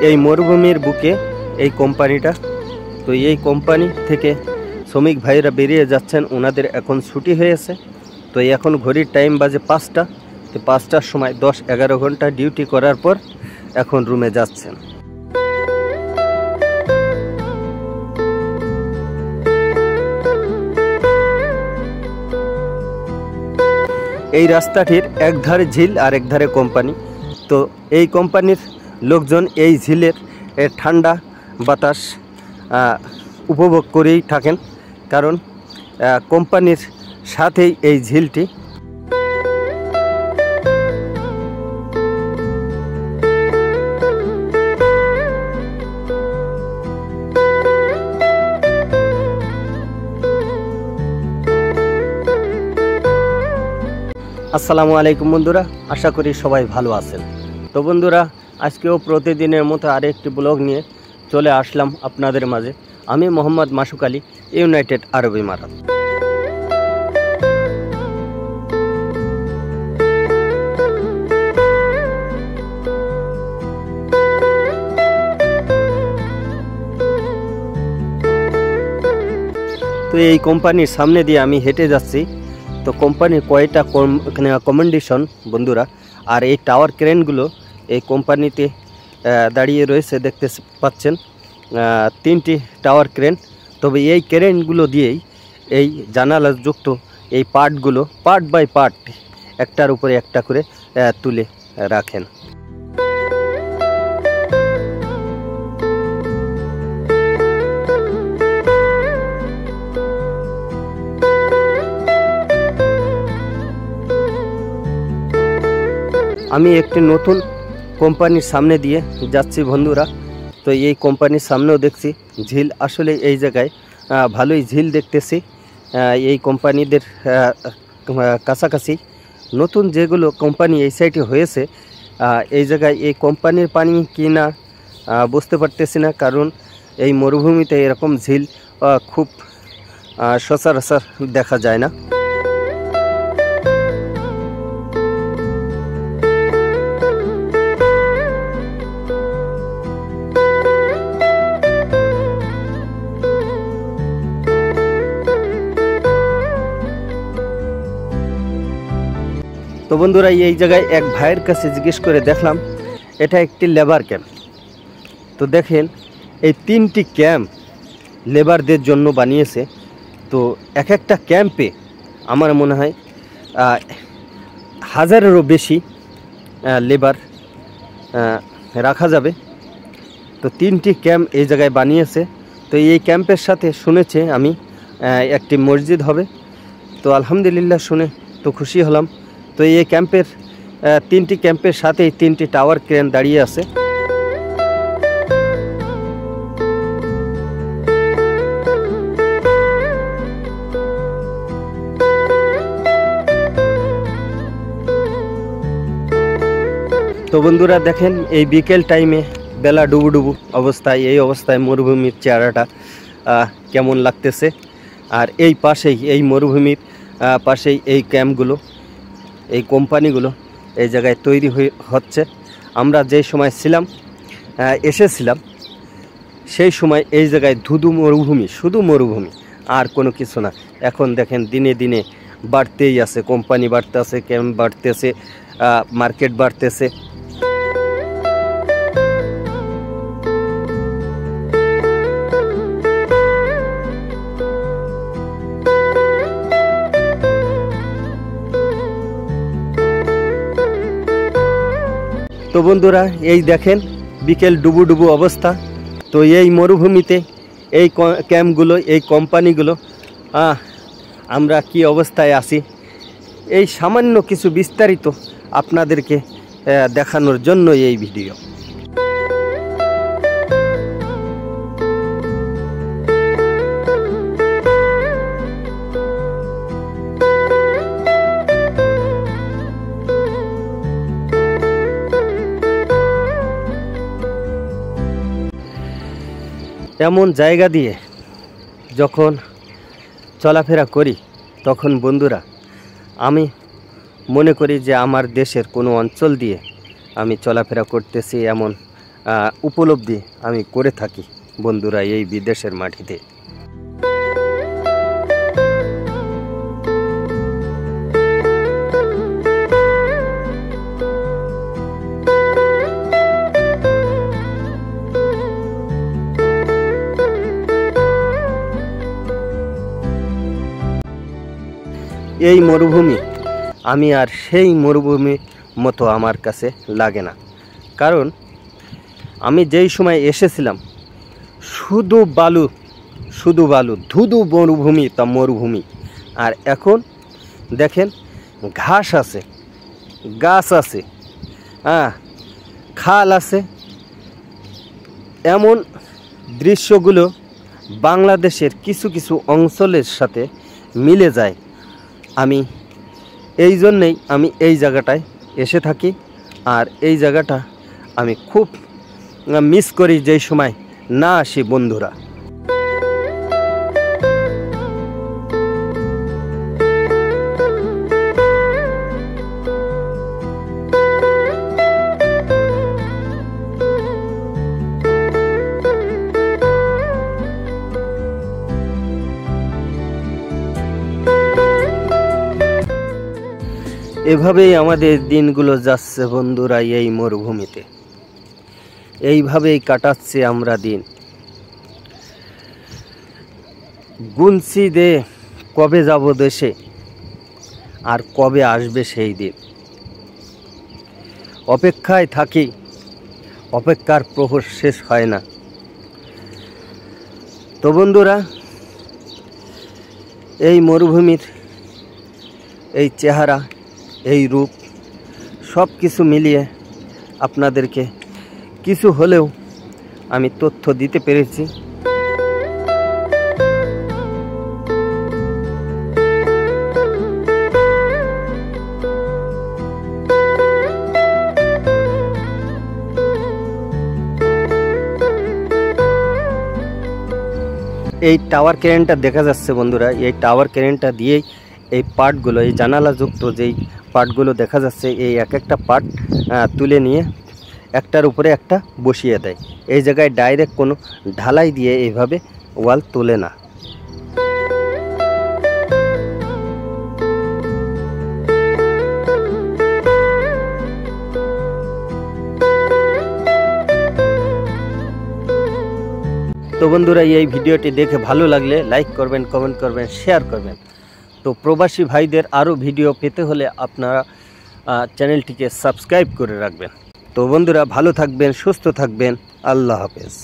এই মরুভূমির বুকে এই কোম্পানিটা। তো এই কোম্পানি থেকে শ্রমিক ভাইরা বেরিয়ে যাচ্ছেন, ওনাদের এখন ছুটি হয়েছে। তো এখন ঘড়ির টাইম বাজে 5টা। তো 5টার সময় 10-11 ঘন্টা ডিউটি করার পর এখন রুমে যাচ্ছেন। এই রাস্তাটির একধারে ঝিল আর একধারে কোম্পানি। তো এই কোম্পানির লোকজন এই ঝিলের ঠান্ডা বাতাস উপভোগ করেই থাকেন, কারণ কোম্পানির সাথেই এই ঝিলটি। আসসালামু আলাইকুম বন্ধুরা, আশা করি সবাই ভালো আছেন। তো বন্ধুরা, আজকেও প্রতিদিনের মতো আরেকটি ব্লগ নিয়ে চলে আসলাম আপনাদের মাঝে। আমি মোহাম্মদ মাসুক আলী, ইউনাইটেড আরব ইমারাত। তো এই কোম্পানির সামনে দিয়ে আমি হেঁটে যাচ্ছি। তো কোম্পানির কয়টা কমেন্ডেশন বন্ধুরা, আর এই টাওয়ার ক্রেনগুলো এই কোম্পানিতে দাঁড়িয়ে রয়েছে, দেখতে পাচ্ছেন 3টি টাওয়ার ক্রেন। তবে এই ক্রেনগুলো দিয়েই এই জানালাযুক্ত এই পার্টগুলো পার্ট বাই পার্ট একটার উপরে একটা করে তুলে রাখেন। আমি একটি নতুন কোম্পানির সামনে দিয়ে যাচ্ছি বন্ধুরা। তো এই কোম্পানির সামনেও দেখছি ঝিল। আসলে এই জায়গায় ভালোই ঝিল দেখতেছি। এই কোম্পানিদের কাছাকাছি নতুন যেগুলো কোম্পানি এই সাইডে হয়েছে, এই জায়গায় এই কোম্পানির পানি কি না বুঝতে পারতেছি না, কারণ এই মরুভূমিতে এরকম ঝিল খুব সচরাচর দেখা যায় না। তো বন্ধুরা, এই জায়গায় এক ভাইয়ের কাছে জিজ্ঞেস করে দেখলাম এটা একটি লেবার ক্যাম্প। তো দেখেন এই 3টি ক্যাম্প লেবারদের জন্য বানিয়েছে। তো এক একটা ক্যাম্পে আমার মনে হয় 1000-এরও বেশি লেবার রাখা যাবে। তো 3টি ক্যাম্প এই জায়গায় বানিয়েছে। তো এই ক্যাম্পের সাথে শুনেছে আমি একটি মসজিদ হবে। তো আলহামদুলিল্লাহ, শুনে তো খুশি হলাম। তো এই ক্যাম্পের 3টি ক্যাম্পের সাথেই 3টি টাওয়ার ক্রেন দাঁড়িয়ে আছে। তো বন্ধুরা দেখেন, এই বিকেল টাইমে বেলা ডুবু অবস্থায়, এই অবস্থায় মরুভূমির চেহারাটা কেমন লাগতেছে। আর এই পাশেই, এই মরুভূমির পাশেই এই ক্যাম্পগুলো, এই কোম্পানিগুলো এই জায়গায় তৈরি হচ্ছে। আমরা যে সময় এসেছিলাম সেই সময় এই জায়গায় ধুধু মরুভূমি, শুধু মরুভূমি, আর কোনো কিছু না। এখন দেখেন দিনে দিনে বাড়তেই আছে, কোম্পানি বাড়তেছে, ক্যাম্প বাড়তেছে, মার্কেট বাড়তেছে। তো বন্ধুরা, এই দেখেন বিকেল ডুবু অবস্থা। তো এই মরুভূমিতে এই ক্যাম্পগুলো, এই কোম্পানিগুলো, আমরা কি অবস্থায় আছি এই সামান্য কিছু বিস্তারিত আপনাদেরকে দেখানোর জন্য এই ভিডিও। এমন জায়গা দিয়ে যখন চলাফেরা করি তখন বন্ধুরা আমি মনে করি যে আমার দেশের কোনো অঞ্চল দিয়ে আমি চলাফেরা করতেছি এমন উপলব্ধি আমি করে থাকি বন্ধুরা এই বিদেশের মাটিতে। এই মরুভূমি আমি আর সেই মরুভূমির মতো আমার কাছে লাগে না, কারণ আমি যেই সময় এসেছিলাম শুধু বালু ধুধু মরুভূমি, তা মরুভূমি। আর এখন দেখেন ঘাস আছে, গাছ আছে, খাল আছে। এমন দৃশ্যগুলো বাংলাদেশের কিছু কিছু অঞ্চলের সাথে মিলে যায়। আমি এই জন্যেই আমি এই জায়গাটায় এসে থাকি, আর এই জায়গাটা আমি খুব মিস করি যেই সময় না আসি বন্ধুরা। এভাবেই আমাদের দিনগুলো যাচ্ছে বন্ধুরা এই মরুভূমিতে, এইভাবেই কাটাচ্ছে আমরা দিন। গুনছি দে কবে যাব দেশে, আর কবে আসবে সেই দিন। অপেক্ষায় থাকি, অপেক্ষার প্রহর শেষ হয় না। তো বন্ধুরা, এই মরুভূমির এই চেহারা, এই রূপ, সব কিছু মিলিয়ে আপনাদেরকে কিছু হলেও আমি তথ্য দিতে পেরেছি। এই টাওয়ার ক্রেনটা দেখা যাচ্ছে বন্ধুরা, এই টাওয়ার ক্রেনটা দিয়েই এই পার্টগুলো, এই জানালাযুক্ত যেই পার্টগুলো দেখা যাচ্ছে, এই এক একটা পার্ট তুলে নিয়ে একটার উপরে একটা বসিয়ে দেয়। এই জায়গায় ডাইরেক্ট কোনো ঢালাই দিয়ে এইভাবে ওয়াল তোলে না। তো বন্ধুরা, এই ভিডিওটি দেখে ভালো লাগলে লাইক করবেন, কমেন্ট করবেন, শেয়ার করবেন। তো প্রবাসী ভাইদের আরও ভিডিও পেতে হলে আপনারা চ্যানেলটিকে সাবস্ক্রাইব করে রাখবেন। তো বন্ধুরা, ভালো থাকবেন, সুস্থ থাকবেন। আল্লাহ হাফেজ।